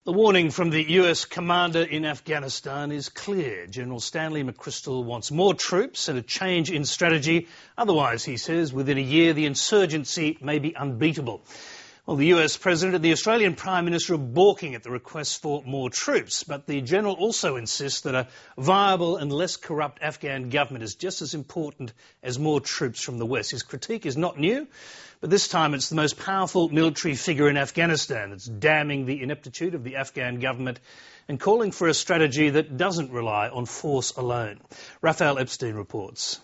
The warning from the US commander in Afghanistan is clear. General Stanley McChrystal wants more troops and a change in strategy. Otherwise, he says, within a year the insurgency may be unbeatable. Well, the US President and the Australian Prime Minister are balking at the request for more troops, but the General also insists that a viable and less corrupt Afghan government is just as important as more troops from the West. His critique is not new, but this time it's the most powerful military figure in Afghanistan that's damning the ineptitude of the Afghan government and calling for a strategy that doesn't rely on force alone. Raphael Epstein reports.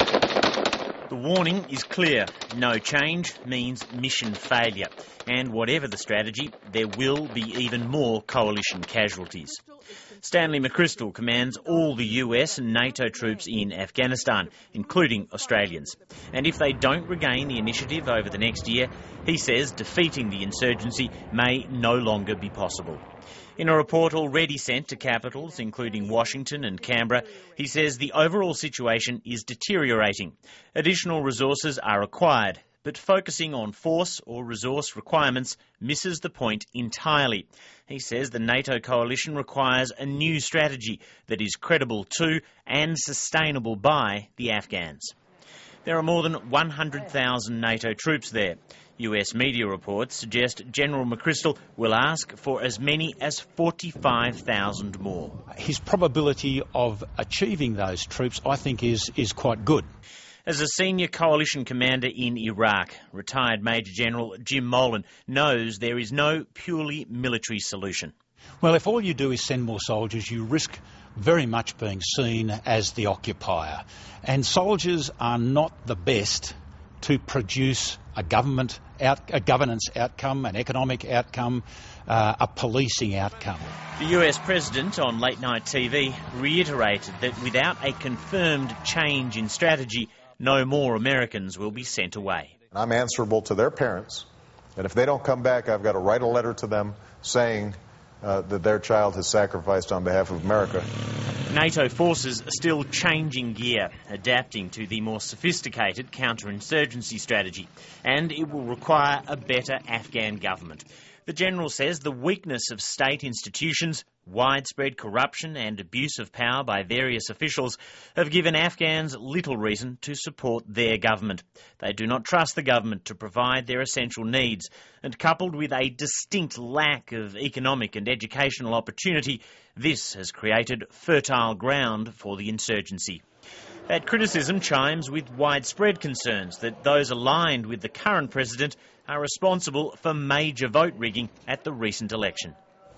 The warning is clear. No change means mission failure. And whatever the strategy, there will be even more coalition casualties. Stanley McChrystal commands all the US and NATO troops in Afghanistan, including Australians. And if they don't regain the initiative over the next year, he says defeating the insurgency may no longer be possible. In a report already sent to capitals, including Washington and Canberra, he says the overall situation is deteriorating. Additional resources are required, but focusing on force or resource requirements misses the point entirely. He says the NATO coalition requires a new strategy that is credible to and sustainable by the Afghans. There are more than 100,000 NATO troops there. US media reports suggest General McChrystal will ask for as many as 45,000 more. His probability of achieving those troops, I think, is quite good. As a senior coalition commander in Iraq, retired Major General Jim Molan knows there is no purely military solution. Well, if all you do is send more soldiers, you risk very much being seen as the occupier. And soldiers are not the best to produce a governance outcome, an economic outcome, a policing outcome. The US President on late night TV reiterated that without a confirmed change in strategy, no more Americans will be sent away. I'm answerable to their parents, and if they don't come back, I've got to write a letter to them saying that their child has sacrificed on behalf of America. NATO forces are still changing gear, adapting to the more sophisticated counterinsurgency strategy, and it will require a better Afghan government. The General says the weakness of state institutions, widespread corruption and abuse of power by various officials have given Afghans little reason to support their government. They do not trust the government to provide their essential needs, and coupled with a distinct lack of economic and educational opportunity, this has created fertile ground for the insurgency. That criticism chimes with widespread concerns that those aligned with the current president are responsible for major vote rigging at the recent election.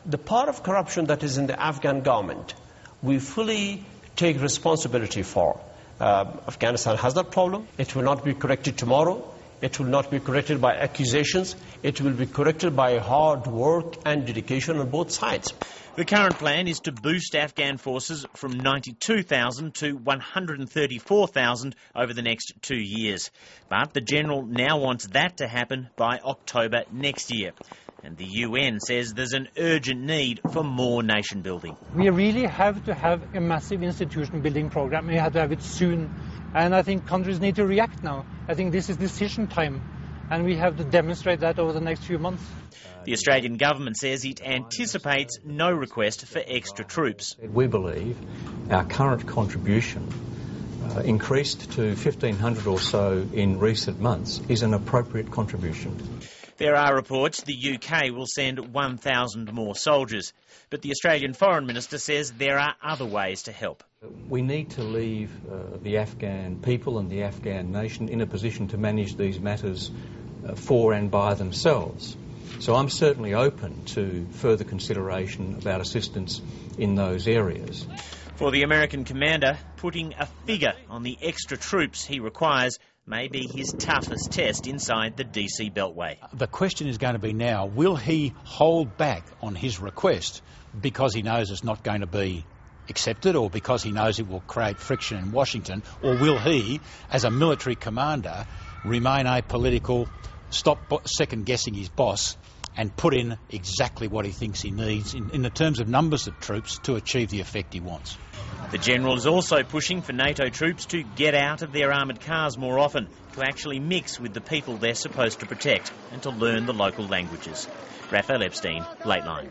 The part of corruption that is in the Afghan government, we fully take responsibility for. Afghanistan has that problem. It will not be corrected tomorrow. It will not be corrected by accusations. It will be corrected by hard work and dedication on both sides. The current plan is to boost Afghan forces from 92,000 to 134,000 over the next 2 years. But the General now wants that to happen by October next year. And the UN says there's an urgent need for more nation building. We really have to have a massive institution building program. We have to have it soon. And I think countries need to react now. I think this is decision time. And we have to demonstrate that over the next few months. The Australian government says it anticipates no request for extra troops. We believe our current contribution, increased to 1,500 or so in recent months, is an appropriate contribution. There are reports the UK will send 1,000 more soldiers, but the Australian Foreign Minister says there are other ways to help. We need to leave the Afghan people and the Afghan nation in a position to manage these matters for and by themselves. So I'm certainly open to further consideration about assistance in those areas. For the American commander, putting a figure on the extra troops he requires may be his toughest test inside the DC Beltway. The question is going to be now, will he hold back on his request because he knows it's not going to be accepted or because he knows it will create friction in Washington, or will he, as a military commander, remain apolitical, stop second-guessing his boss and put in exactly what he thinks he needs in the terms of numbers of troops to achieve the effect he wants? The General is also pushing for NATO troops to get out of their armoured cars more often, to actually mix with the people they're supposed to protect and to learn the local languages. Raphael Epstein, Lateline.